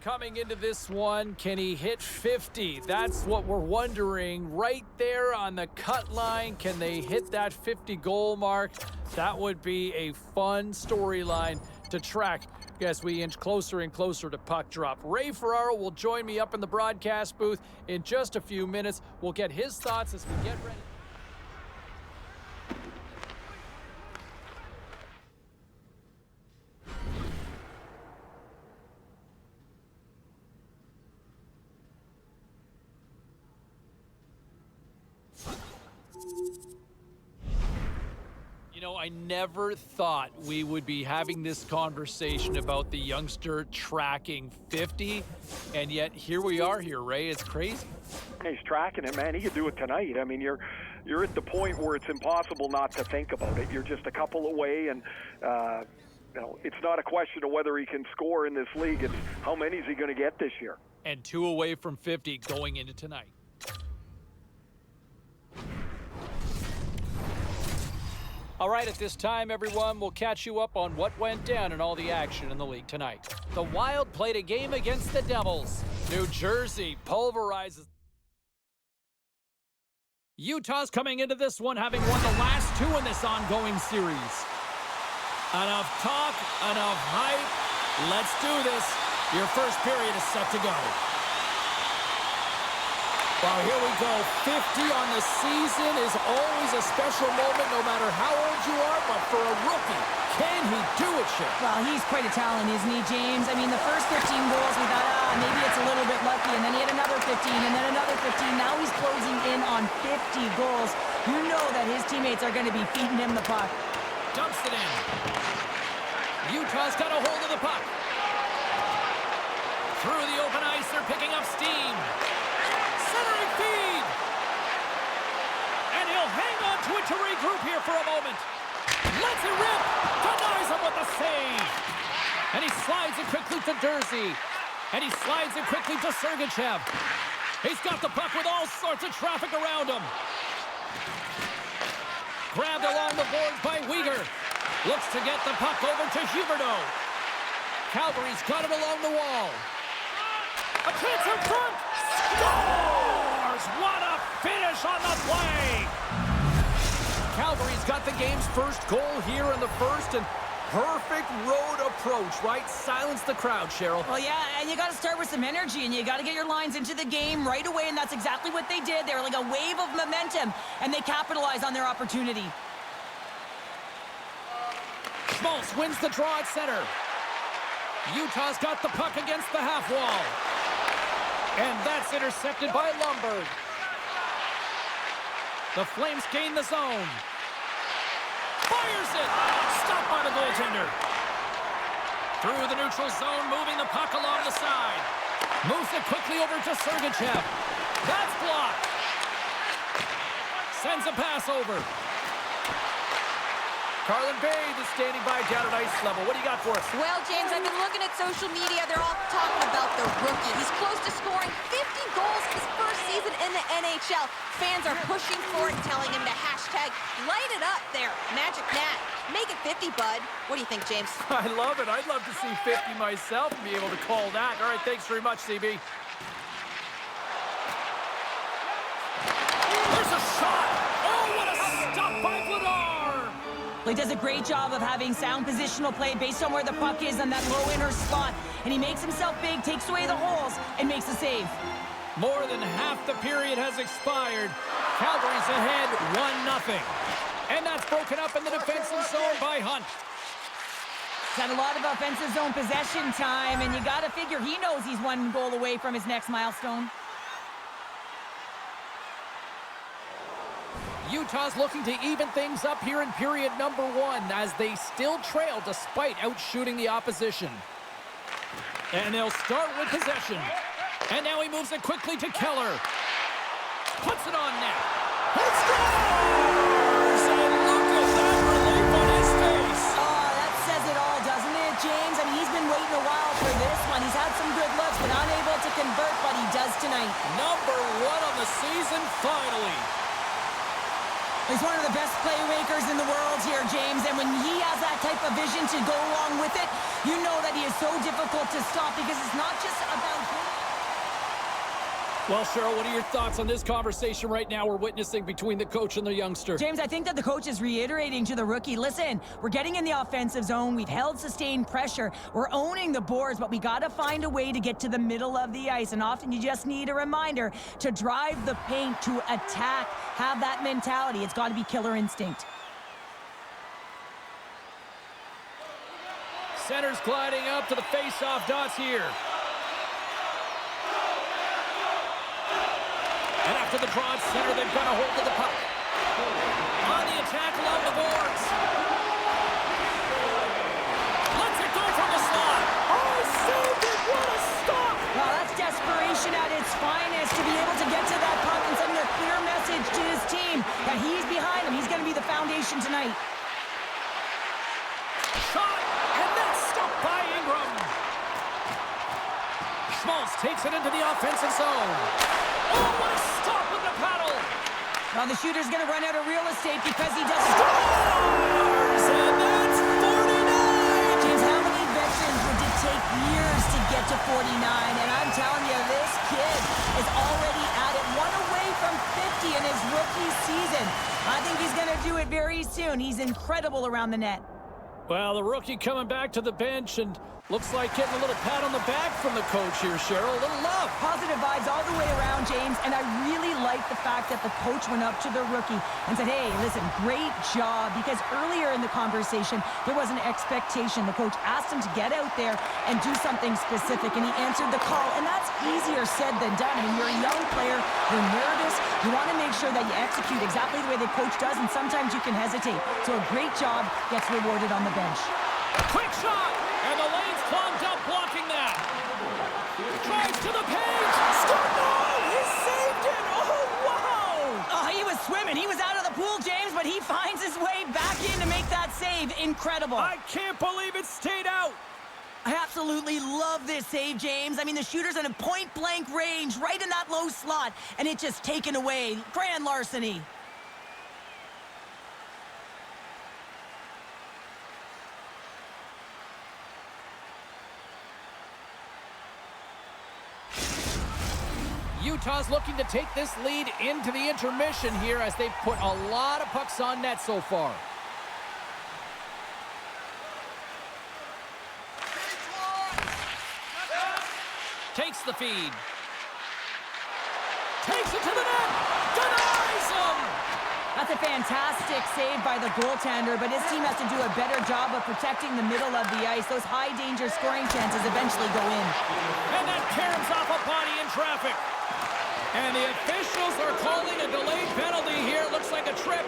Coming into this one, can he hit 50? That's what we're wondering. Right there on the cut line, can they hit that 50-goal mark? That would be a fun storyline to track as we inch closer and closer to puck drop. Ray Ferraro will join me up in the broadcast booth in just a few minutes. We'll get his thoughts as we get ready. I never thought we would be having this conversation about the youngster tracking 50, and yet here we are here, Ray. It's crazy. He's tracking it, man. He could do it tonight. I mean, you're at the point where it's impossible not to think about it. You're just a couple away, and it's not a question of whether he can score in this league. It's how many is he going to get this year. And 2 away from 50 going into tonight. All right, at this time, everyone, we'll catch you up on what went down in all the action in the league tonight. The Wild played a game against the Devils. New Jersey pulverizes. Utah's coming into this one having won the last 2 in this ongoing series. Enough talk, enough hype. Let's do this. Your first period is set to go. Well, here we go. 50 on the season is always a special moment, no matter how old you are, but for a rookie, can he do it, Shane? Well, he's quite a talent, isn't he, James? I mean, the first 15 goals, we thought, maybe it's a little bit lucky, and then he had another 15, and then another 15. Now he's closing in on 50 goals. You know that his teammates are going to be feeding him the puck. Dumps it in. Utah's got a hold of the puck. Through the open ice, they're picking up steam. Centering feed. And he'll hang on to it to regroup here for a moment. Lets it rip. Denies him with the save. And he slides it quickly to Jersey. And he slides it quickly to Sergachev. He's got the puck with all sorts of traffic around him. Grabbed along the boards by Weegar. Looks to get the puck over to Huberdeau. Calgary's got it along the wall. A chance in front. Scores! What a finish on the play! Calgary's got the game's first goal here in the first, and perfect road approach, right? Silence the crowd, Cheryl. Well, yeah, and you got to start with some energy, and you got to get your lines into the game right away, and that's exactly what they did. They were like a wave of momentum, and they capitalized on their opportunity. Schmaltz wins the draw at center. Utah's got the puck against the half wall. And that's intercepted by Lundberg. The Flames gain the zone. Fires it! Stopped by the goaltender. Through the neutral zone, moving the puck along the side. Moves it quickly over to Sergachev. That's blocked. Sends a pass over. Carlin Babe is standing by down at ice level. What do you got for us? Well, James, I've been looking at social media. They're all talking about the rookie. He's close to scoring 50 goals his first season in the NHL. Fans are pushing for it, telling him to hashtag light it up there. Magic Nat. Make it 50, bud. What do you think, James? I love it. I'd love to see 50 myself and be able to call that. All right, thanks very much, CB. There's a shot. Oh, what a stop by Vladar. He does a great job of having sound positional play based on where the puck is on that low inner slot. And he makes himself big, takes away the holes, and makes a save. More than half the period has expired. Calgary's ahead 1-0. And that's broken up in the defensive zone by Hunt. He's had a lot of offensive zone possession time, and you got to figure he knows he's 1 goal away from his next milestone. Utah's looking to even things up here in period number 1 as they still trail despite outshooting the opposition. And they'll start with possession. And now he moves it quickly to Keller. Puts it on net. It scores! And look at that relief on his face. Oh, that says it all, doesn't it, James? I mean, he's been waiting a while for this one. He's had some good looks, but unable to convert, but he does tonight. Number 1 on the season, finally. He's one of the best playmakers in the world here, James, and when he has that type of vision to go along with it, you know that he is so difficult to stop because it's not just about him. Well, Cheryl, what are your thoughts on this conversation right now we're witnessing between the coach and the youngster? James, I think that the coach is reiterating to the rookie, listen, we're getting in the offensive zone. We've held sustained pressure. We're owning the boards, but we got to find a way to get to the middle of the ice. And often you just need a reminder to drive the paint, to attack, have that mentality. It's got to be killer instinct. Center's gliding up to the face-off dots here. And after the draw at center, they've got a hold of the puck. On the attack along the boards. Lets it go from the slot. Oh, saved it! What a stop! Well, that's desperation at its finest to be able to get to that puck and sending a clear message to his team that he's behind him. He's going to be the foundation tonight. Shot, and that's stopped by Ingram. Schmaltz takes it into the offensive zone. Oh, what a stop with the paddle! Well, the shooter's going to run out of real estate because he doesn't... Scores! And that's 49! James, how many veterans would it take years to get to 49? And I'm telling you, this kid is already at it. One away from 50 in his rookie season. I think he's going to do it very soon. He's incredible around the net. Well, the rookie coming back to the bench and looks like getting a little pat on the back from the coach here, Cheryl. A little love. Positive vibes all the way around, James, and I really like the fact that the coach went up to the rookie and said, hey, listen, great job, because earlier in the conversation, there was an expectation. The coach asked him to get out there and do something specific, and he answered the call, and that's easier said than done. I mean, you're a young player, you're nervous, you want to make sure that you execute exactly the way the coach does, and sometimes you can hesitate. So a great job gets rewarded on the bench. Quick shot! And the lane's clogged up blocking that. Drives to the page. Score! No! He saved it! Oh, wow! Oh, he was swimming. He was out of the pool, James, but he finds his way back in to make that save. Incredible. I can't believe it stayed out. I absolutely love this save, James. I mean, the shooter's in a point-blank range, right in that low slot, and it's just taken away. Grand larceny. Utah's looking to take this lead into the intermission here as they've put a lot of pucks on net so far. Takes the feed. Takes it to the net. Denies him. That's a fantastic save by the goaltender, but his team has to do a better job of protecting the middle of the ice. Those high-danger scoring chances eventually go in. And that caroms off a body in traffic. And the officials are calling a delayed penalty here. Looks like a trip.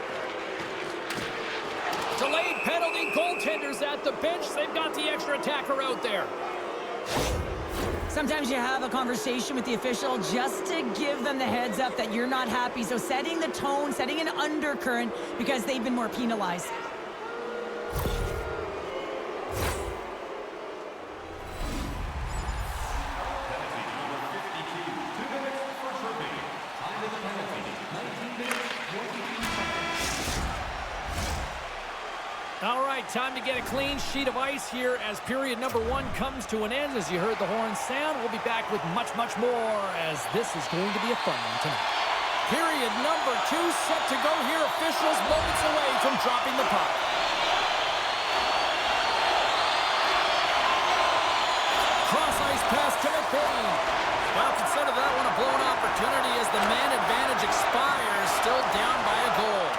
Delayed penalty. Goaltenders at the bench. They've got the extra attacker out there. Sometimes you have a conversation with the official just to give them the heads up that you're not happy. So setting the tone, setting an undercurrent because they've been more penalized. All right, time to get a clean sheet of ice here as period number 1 comes to an end. As you heard the horn sound, we'll be back with much, much more as this is going to be a fun one tonight. Period number 2 set to go here. Officials moments away from dropping the puck. Cross-ice pass to McBain. Well, consider that one a blown opportunity as the man advantage expires, still down by a goal.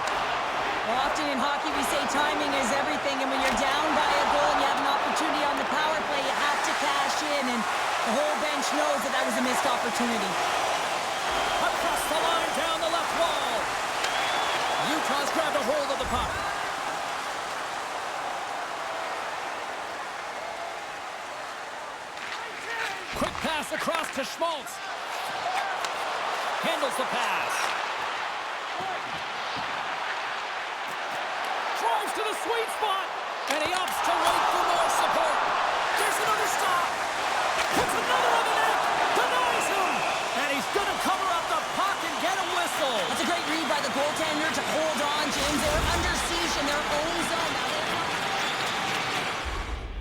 Well, often in hockey we say timing is everything, and when you're down by a goal and you have an opportunity on the power play, you have to cash in, and the whole bench knows that that was a missed opportunity. Across the line, down the left wall. Utah's grabbed a hold of the puck. Quick pass across to Schmaltz. Handles the pass. Drives to the sweet spot. And he opts to wait for more support. There's another stop. Puts another on the net. Denies him. And he's going to cover up the puck and get a whistle. That's a great read by the goaltender to hold on to James. They're under siege in their own zone.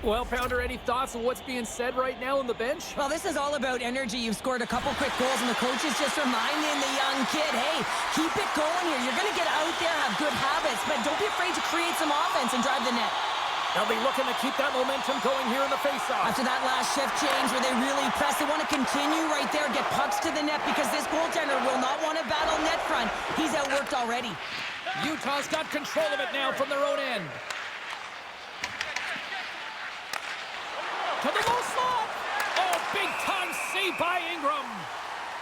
Well, Pounder, any thoughts on what's being said right now on the bench? Well, this is all about energy. You've scored a couple quick goals, and the coach is just reminding the young kid, hey, keep it going here. You're going to get out there, have good habits, but don't be afraid to create some offense and drive the net. They'll be looking to keep that momentum going here in the faceoff. After that last shift change where they really press, they want to continue right there, get pucks to the net, because this goaltender will not want to battle net front. He's outworked already. Utah's got control of it now from their own end. To the low slot. Oh, big-time save by Ingram.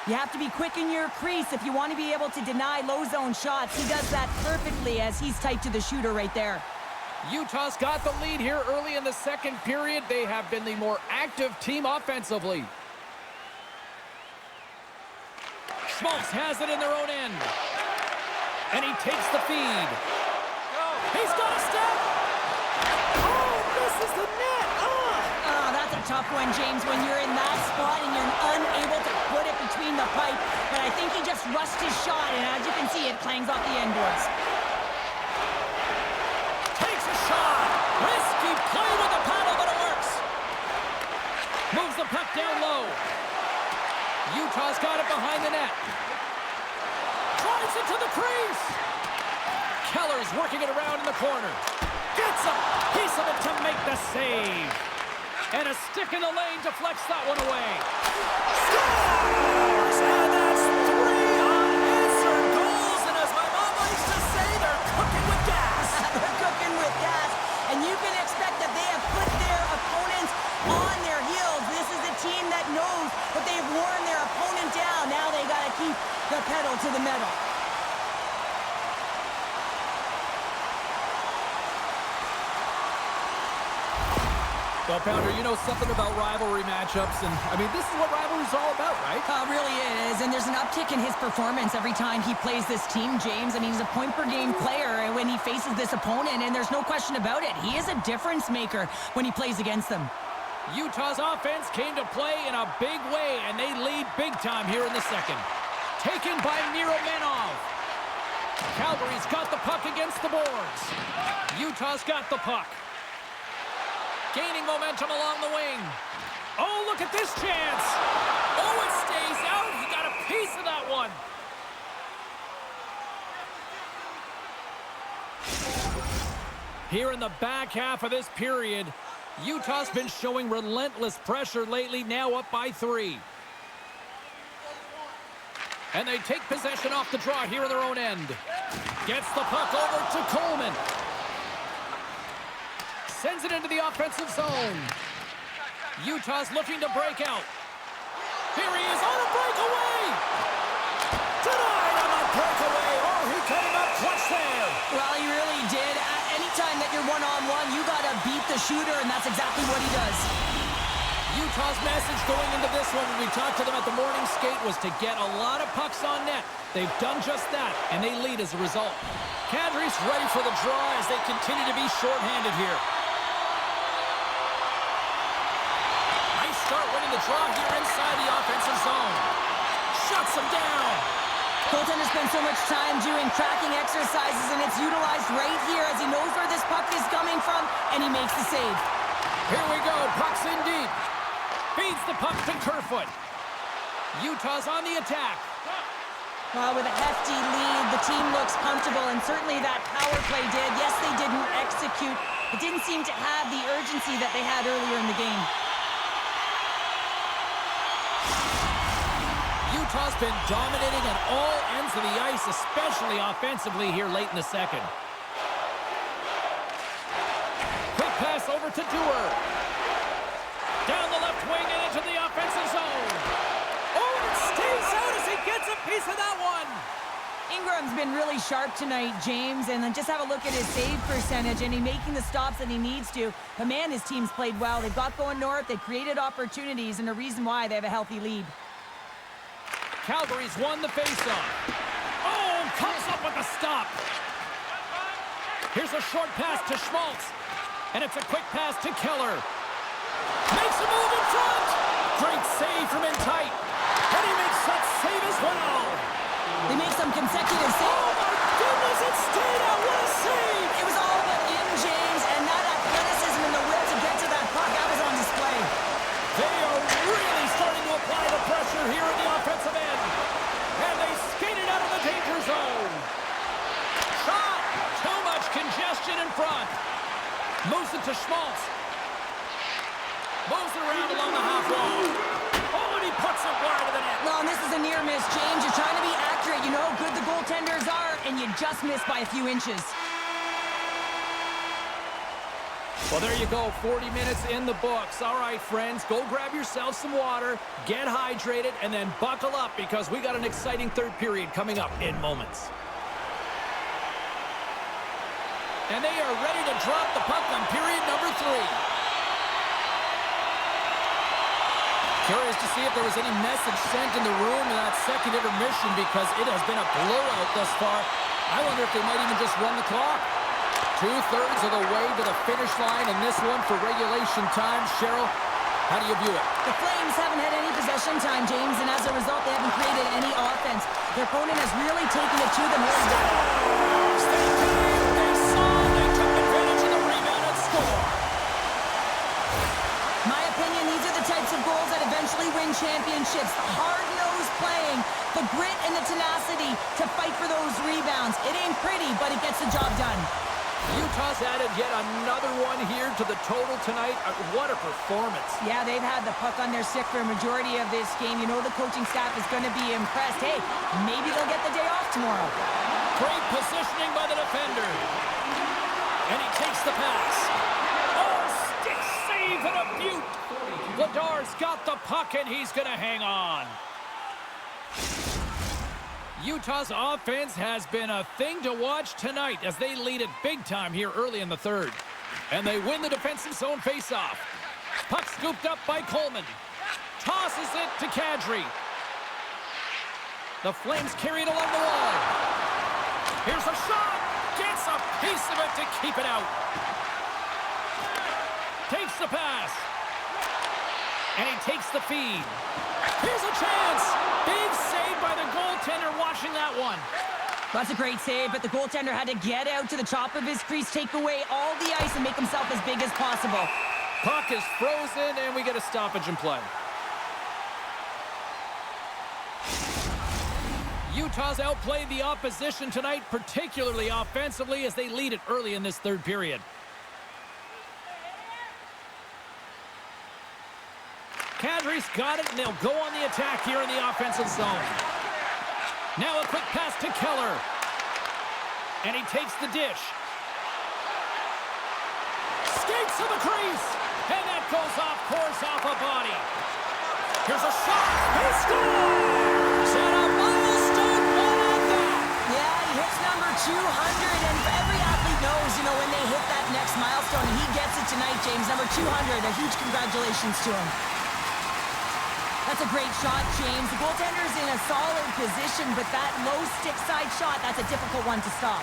You have to be quick in your crease if you want to be able to deny low zone shots. He does that perfectly as he's tight to the shooter right there. Utah's got the lead here early in the second period. They have been the more active team offensively. Schmaltz has it in their own end. And he takes the feed. He's got a step. Oh, misses the net. Oh, that's a tough one, James, when you're in that spot and you're unable to put it between the pipe. But I think he just rushed his shot, and as you can see, it clangs off the end boards. Takes a shot. Risky play with the paddle, but it works. Moves the puck down low. Utah's got it behind the net. Drives it to the crease. Keller's working it around in the corner. Gets a piece of it to make the save. And a stick in the lane deflects that one away. Scores! And that's 3 unanswered goals. And as my mom likes to say, they're cooking with gas. They're cooking with gas. And you can expect that they have put their opponents on their heels. This is a team that knows that they've worn their opponent down. Now they got to keep the pedal to the metal. Well, Pounder, you know something about rivalry matchups, and, I mean, this is what rivalry's all about, right? Really is, and there's an uptick in his performance every time he plays this team, James. I mean, he's a point-per-game player when he faces this opponent, and there's no question about it. He is a difference maker when he plays against them. Utah's offense came to play in a big way, and they lead big time here in the second. Taken by Miromenov. Calgary's got the puck against the boards. Utah's got the puck. Gaining momentum along the wing. Oh, look at this chance. Oh, it stays out. He got a piece of that one. Here in the back half of this period, Utah's been showing relentless pressure lately, now up by 3. And they take possession off the draw here in their own end. Gets the puck over to Coleman. Sends it into the offensive zone. Utah's looking to break out. Here he is on a breakaway. Denied on a breakaway. Oh, he came up clutch there. Well, he really did. Anytime that you're one-on-one, you got to beat the shooter, and that's exactly what he does. Utah's message going into this one when we talked to them at the morning skate was to get a lot of pucks on net. They've done just that, and they lead as a result. Kadri's ready for the draw as they continue to be shorthanded here. Start winning the draw here inside the offensive zone. Shuts him down. Goaltender spends so much time doing tracking exercises, and it's utilized right here as he knows where this puck is coming from, and he makes the save. Here we go. Puck's in deep. Feeds the puck to Kerfoot. Utah's on the attack. Well, with a hefty lead, the team looks comfortable, and certainly that power play did. Yes, they didn't execute. It didn't seem to have the urgency that they had earlier in the game. Utah's been dominating on all ends of the ice, especially offensively here late in the second. Quick pass over to Dewar. Down the left wing and into the offensive zone. Oh, it stays out as he gets a piece of that one. Ingram's been really sharp tonight, James, and then just have a look at his save percentage, and he's making the stops that he needs to. But man, his team's played well. They've got going north, they've created opportunities, and a reason why they have a healthy lead. Calgary's won the faceoff. Oh, comes up with a stop. Here's a short pass to Schmaltz. And it's a quick pass to Keller. Makes a move in front. Great save from in tight. And he makes that save as well. They make some consecutive saves. Oh, my goodness, it stayed out. What a front. Moves it to Schmaltz. Moves it around along the half wall. Oh, and he puts it wide of the net. No, and this is a near miss, James. You're trying to be accurate. You know how good the goaltenders are, and you just missed by a few inches. Well, there you go. 40 minutes in the books. All right, friends, go grab yourself some water, get hydrated, and then buckle up because we got an exciting third period coming up in moments. And they are ready to drop the puck on period number 3. Curious to see if there was any message sent in the room in that second intermission because it has been a blowout thus far. I wonder if they might even just run the clock. 2/3 of the way to the finish line in this one for regulation time. Cheryl, how do you view it? The Flames haven't had any possession time, James, and as a result, they haven't created any offense. Their opponent has really taken it to them. They saw, they took advantage of the rebound and score. My opinion, these are the types of goals that eventually win championships. The hard-nosed playing, the grit and the tenacity to fight for those rebounds. It ain't pretty, but it gets the job done. Utah's added yet another one here to the total tonight. What a performance. Yeah, they've had the puck on their stick for a majority of this game. You know the coaching staff is going to be impressed. Hey, maybe they'll get the day off tomorrow. Great positioning by the defender. And he takes the pass. Oh, stick save and a beaut. Vladar's got the puck and he's going to hang on. Utah's offense has been a thing to watch tonight as they lead it big time here early in the third. And they win the defensive zone faceoff. Puck scooped up by Coleman. Tosses it to Kadri. The Flames carry it along the wall. Here's a shot. Gets a piece of it to keep it out. Takes the pass. And he takes the feed. Here's a chance. Big save by the goaltender watching that one. That's a great save, but the goaltender had to get out to the top of his crease, take away all the ice, and make himself as big as possible. Puck is frozen, and we get a stoppage in play. Utah's outplayed the opposition tonight, particularly offensively, as they lead it early in this third period. Kadri's got it, and they'll go on the attack here in the offensive zone. Now a quick pass to Keller. And he takes the dish. Skates to the crease. And that goes off course off a body. Here's a shot. He scores! And a milestone one on that. Yeah, he hits number 200, and every athlete knows, you know, when they hit that next milestone, and he gets it tonight, James. Number 200, a huge congratulations to him. That's a great shot, James. The goaltender's in a solid position, but that low stick side shot, that's a difficult one to stop.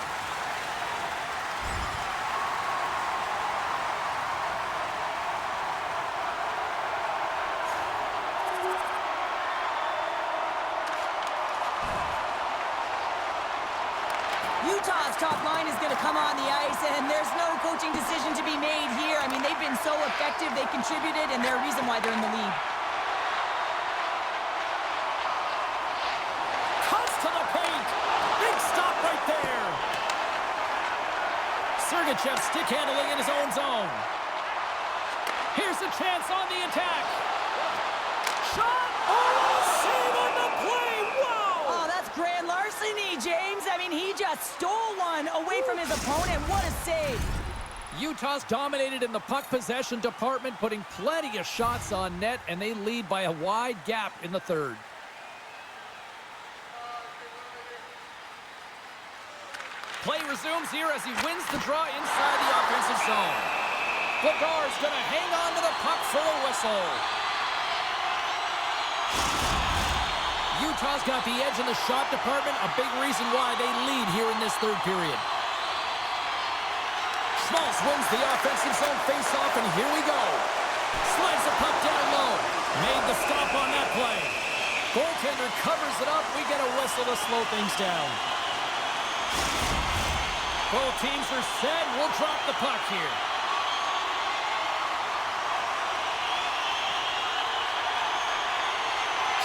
Utah's top line is going to come on the ice, and there's no coaching decision to be made here. I mean, they've been so effective, they contributed, and they're a reason why they're in the lead. Sergachev stick handling in his own zone. Here's a chance on the attack. Shot! Oh, save on the play! Wow! Oh, that's grand larceny, James. I mean, he just stole one away from his opponent. What a save. Utah's dominated in the puck possession department, putting plenty of shots on net, and they lead by a wide gap in the third. Play resumes here as he wins the draw inside the offensive zone. Vladar's going to hang on to the puck for a whistle. Utah's got the edge in the shot department, a big reason why they lead here in this third period. Schmaltz wins the offensive zone faceoff, and here we go. Slides the puck down low. Made the stop on that play. Goaltender covers it up. We get a whistle to slow things down. Both teams are set. We'll drop the puck here.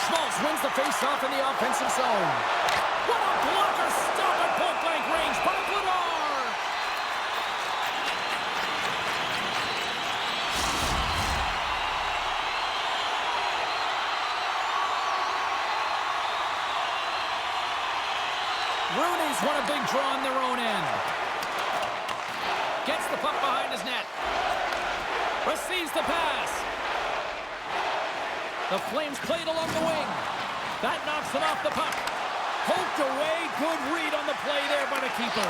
Schmaltz wins the faceoff in the offensive zone. What a blocker! Stop at point-blank range by Vladar! Rooney's won a big draw on their own end. Gets the puck behind his net. Receives the pass. The Flames played along the wing. That knocks it off the puck. Poked away. Good read on the play there by the keeper.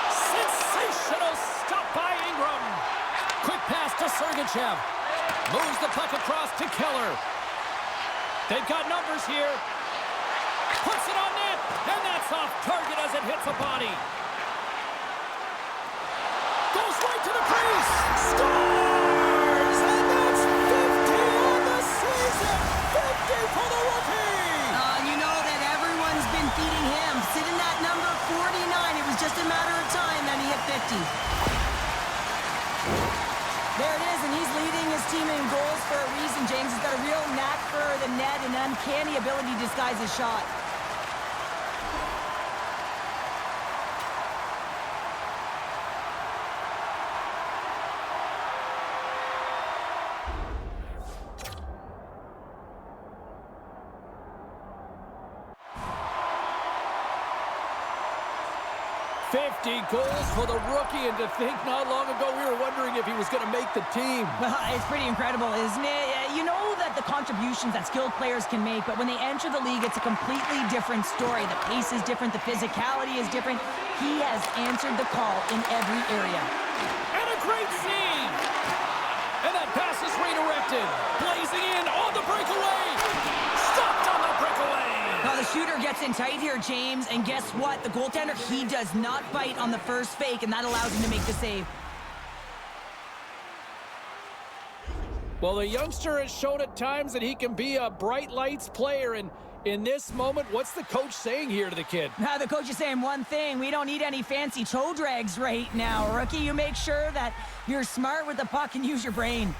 Sensational stop by Ingram. Quick pass to Sergachev. Moves the puck across to Keller. They've got numbers here. Puts it on net. And that's off target as it hits a body. Goes right to the crease. Scores! And that's 50 on the season. 50 for the rookie. You know that everyone's been feeding him. Sitting that number 49. It was just a matter of time that he hit 50. There it is, and he's leading his team in goals for a reason, James. He's got a real knack for the net and uncanny ability to disguise his shot. 50 goals for the rookie, and to think not long ago we were wondering if he was going to make the team. It's pretty incredible, isn't it? You know that the contributions that skilled players can make, but when they enter the league, it's a completely different story. The pace is different, the physicality is different. He has answered the call in every area. And a great save! And that pass is redirected. Blazing in on the breakaway. Stopped on the breakaway. Now the shooter gets in tight here, James, and guess what? The goaltender, he does not bite on the first fake, and that allows him to make the save. Well, the youngster has shown at times that he can be a bright lights player, and in this moment, what's the coach saying here to the kid? Now, the coach is saying one thing: we don't need any fancy toe drags right now. Rookie, you make sure that you're smart with the puck and use your brain.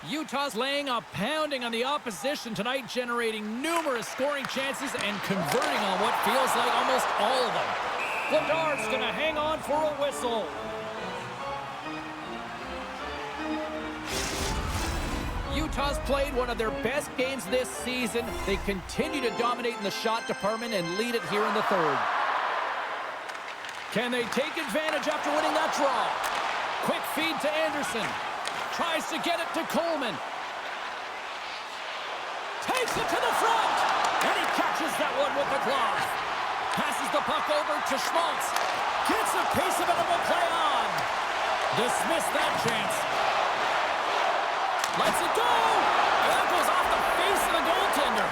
Utah's laying a pounding on the opposition tonight, generating numerous scoring chances and converting on what feels like almost all of them. Vladar's going to hang on for a whistle. Utah's played one of their best games this season. They continue to dominate in the shot department and lead it here in the third. Can they take advantage after winning that draw? Quick feed to Anderson. Tries to get it to Coleman. Takes it to the front. And he catches that one with the glove. Passes the puck over to Schmaltz. Gets a piece of it and will play on. Dismiss that chance. Lets it go. And that goes off the face of the goaltender.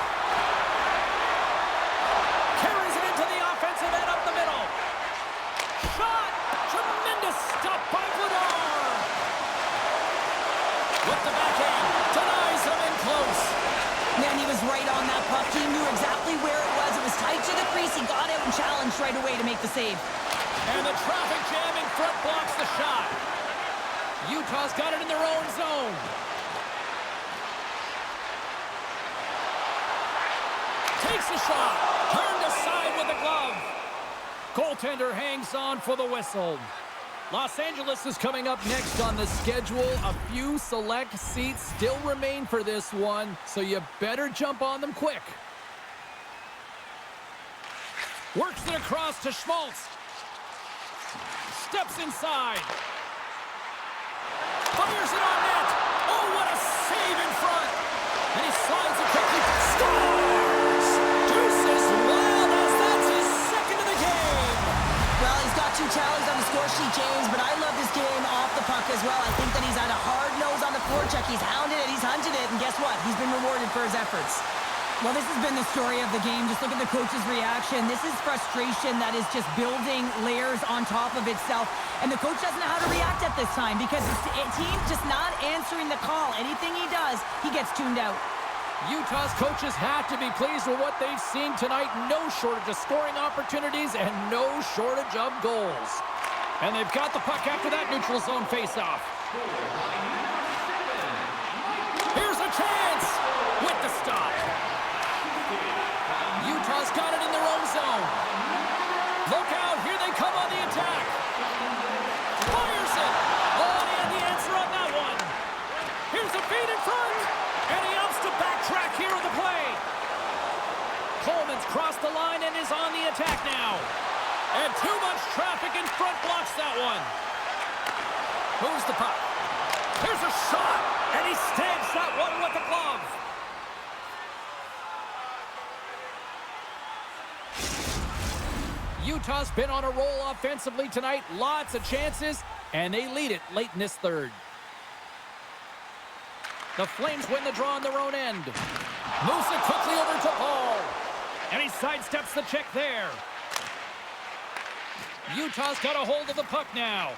Carries it into the offensive end up the middle. Shot. Tremendous stop by Vladar. With the backhand, denies him in close. Man, he was right on that puck. He knew exactly where it was. It was tight to the crease. He got out and challenged right away to make the save. And the traffic jam in front blocks the shot. Utah's got it in their own zone. Takes a shot. Turned aside with the glove. Goaltender hangs on for the whistle. Los Angeles is coming up next on the schedule. A few select seats still remain for this one, so you better jump on them quick. Works it across to Schmaltz. Steps inside. Fires it on net. Oh, what a save in front. And he slides it quickly. Scores! Deuces wild as that's his second of the game. Well, he's got 2 tallies on the score sheet, James, but I love this game off the puck as well. I think that he's had a hard nose on the forecheck. He's hounded it, he's hunted it, and guess what? He's been rewarded for his efforts. Well, this has been the story of the game. Just look at the coach's reaction. This is frustration that is just building layers on top of itself. And the coach doesn't know how to react at this time because his team's just not answering the call. Anything he does, he gets tuned out. Utah's coaches have to be pleased with what they've seen tonight. No shortage of scoring opportunities and no shortage of goals. And they've got the puck after that neutral zone faceoff. Here's a chance with the stop. Utah's got it in their own zone. Look out, here they come on the attack. Fires it. Oh, he had the answer on that one. Here's a feed in front. And he opts to backtrack here on the play. Coleman's crossed the line and is on the attack now. And too much traffic in front blocks that one. Moves the puck. Here's a shot, and he stamps that one with the glove. Utah's been on a roll offensively tonight. Lots of chances, and they lead it late in this third. The Flames win the draw on their own end. Moves it quickly over to Paul. And he sidesteps the check there. Utah's got a hold of the puck now.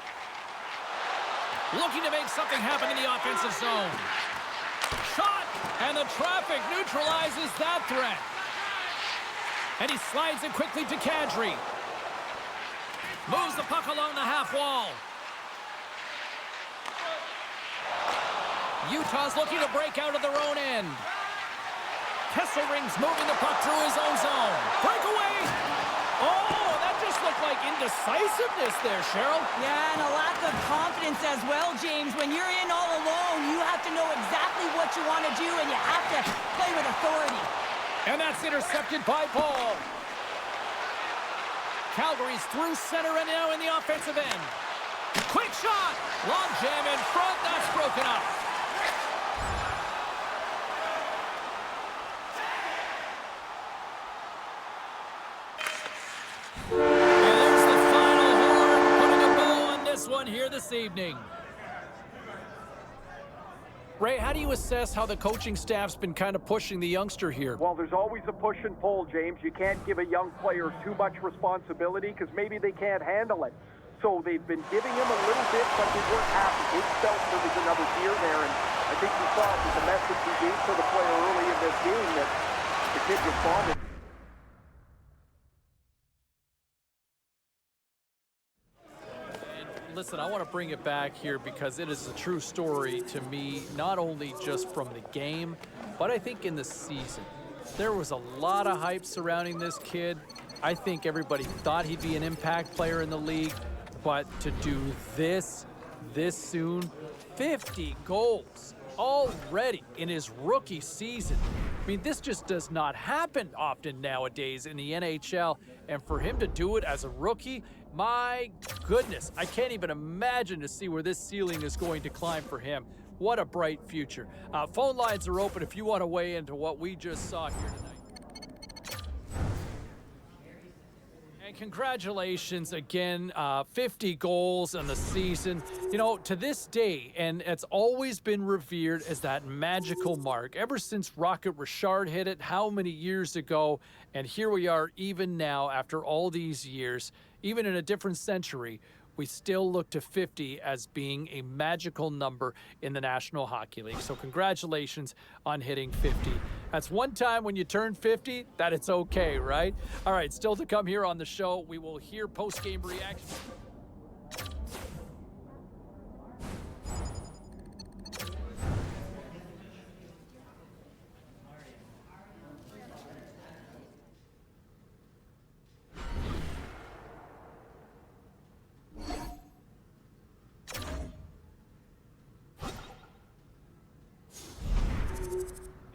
Looking to make something happen in the offensive zone. Shot, and the traffic neutralizes that threat. And he slides it quickly to Kadri. Moves the puck along the half wall. Utah's looking to break out of their own end. Kesselring's moving the puck through his own zone. Breakaway! Oh, that just looked like indecisiveness there, Cheryl. Yeah, and a lack of confidence as well, James. When you're in all alone, you have to know exactly what you want to do, and you have to play with authority. And that's intercepted by Paul. Calgary's through center and now in the offensive end. Quick shot! Long jam in front, that's broken up. And there's the final horn, putting a bow on this one here this evening. Ray, how do you assess how the coaching staff's been kind of pushing the youngster here? Well, there's always a push and pull, James. You can't give a young player too much responsibility because maybe they can't handle it. So they've been giving him a little bit, but they weren't happy. They felt there was another gear there, and I think you saw it with the message he gave to the player early in this game that the kid responded. Listen, I want to bring it back here because it is a true story to me, not only just from the game, but I think in the season. There was a lot of hype surrounding this kid. I think everybody thought he'd be an impact player in the league, but to do this soon, 50 goals already in his rookie season. I mean, this just does not happen often nowadays in the NHL, and for him to do it as a rookie, my goodness, I can't even imagine to see where this ceiling is going to climb for him. What a bright future. Phone lines are open if you want to weigh into what we just saw here tonight. And congratulations again, 50 goals in the season. You know, to this day, and it's always been revered as that magical mark. Ever since Rocket Richard hit it, how many years ago? And here we are even now after all these years. Even in a different century, we still look to 50 as being a magical number in the National Hockey League. So congratulations on hitting 50. That's one time when you turn 50 that it's okay, right? All right, still to come here on the show, we will hear post-game reaction.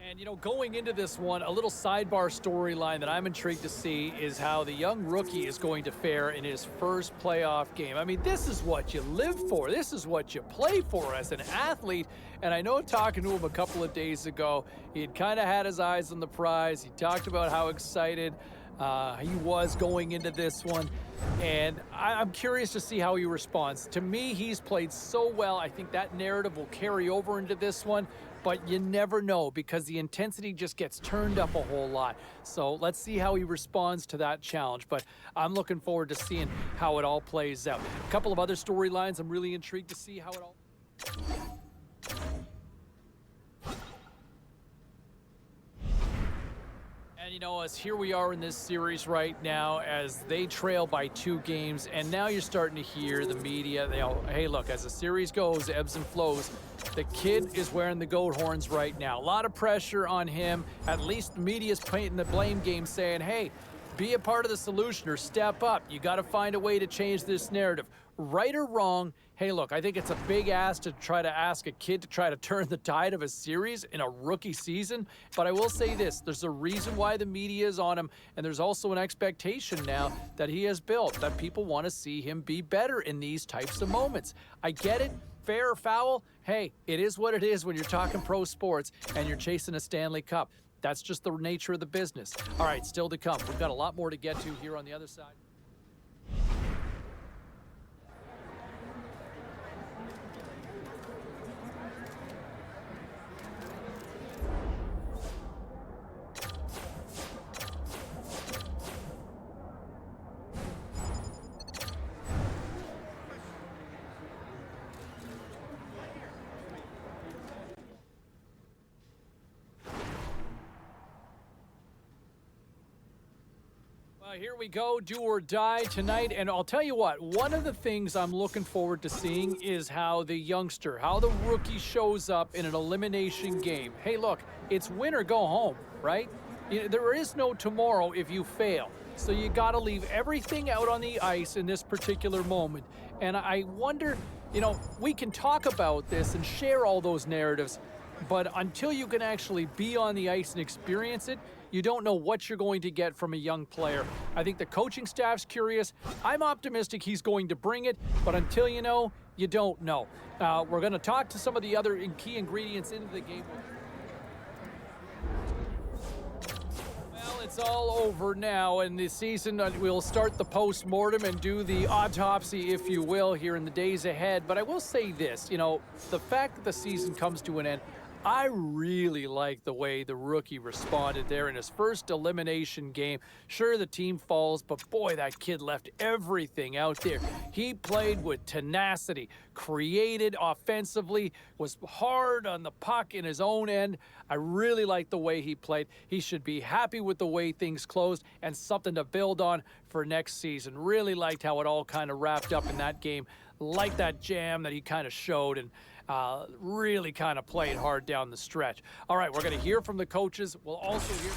And, you know, going into this one, a little sidebar storyline that I'm intrigued to see is how the young rookie is going to fare in his first playoff game. I mean, this is what you live for. This is what you play for as an athlete. And I know talking to him a couple of days ago, he had kind of had his eyes on the prize. He talked about how excited he was going into this one. And I'm curious to see how he responds. To me, he's played so well. I think that narrative will carry over into this one. But you never know because the intensity just gets turned up a whole lot. So let's see how he responds to that challenge. But I'm looking forward to seeing how it all plays out. A couple of other storylines I'm really intrigued to see how it all... And, you know, as here we are in this series right now as they trail by 2 games, and now you're starting to hear the media, they all, hey, look, as the series goes, ebbs and flows, the kid is wearing the goat horns right now. A lot of pressure on him. At least the media's painting the blame game saying, hey, Be a part of the solution or step up. You got to find a way to change this narrative. Right or wrong, hey, look, I think it's a big ask to try to ask a kid to try to turn the tide of a series in a rookie season. But I will say this, there's a reason why the media is on him, and there's also an expectation now that he has built, that people want to see him be better in these types of moments. I get it. Fair or foul, hey, it is what it is when you're talking pro sports and you're chasing a Stanley Cup. That's just the nature of the business. All right, still to come. We've got a lot more to get to here on the other side. Here we go, do or die tonight, and I'll tell you what, one of the things I'm looking forward to seeing is how the youngster, how the rookie shows up in an elimination game. Hey, look, it's win or go home, right? There is no tomorrow if you fail, so you got to leave everything out on the ice in this particular moment. And I wonder, we can talk about this and share all those narratives, but until you can actually be on the ice and experience it, you don't know what you're going to get from a young player. I think the coaching staff's curious. I'm optimistic he's going to bring it, but until you know, you don't know. We're going to talk to some of the other key ingredients into the game. Well, it's all over now, and the season, we'll start the post-mortem and do the autopsy, if you will, here in the days ahead. But I will say this, the fact that the season comes to an end, I really like the way the rookie responded there in his first elimination game. Sure, the team falls, but boy, that kid left everything out there. He played with tenacity, created offensively, was hard on the puck in his own end. I really like the way he played. He should be happy with the way things closed and something to build on for next season. Really liked how it all kind of wrapped up in that game. Like that jam that he kind of showed, and really kind of played hard down the stretch. All right, we're going to hear from the coaches. We'll also hear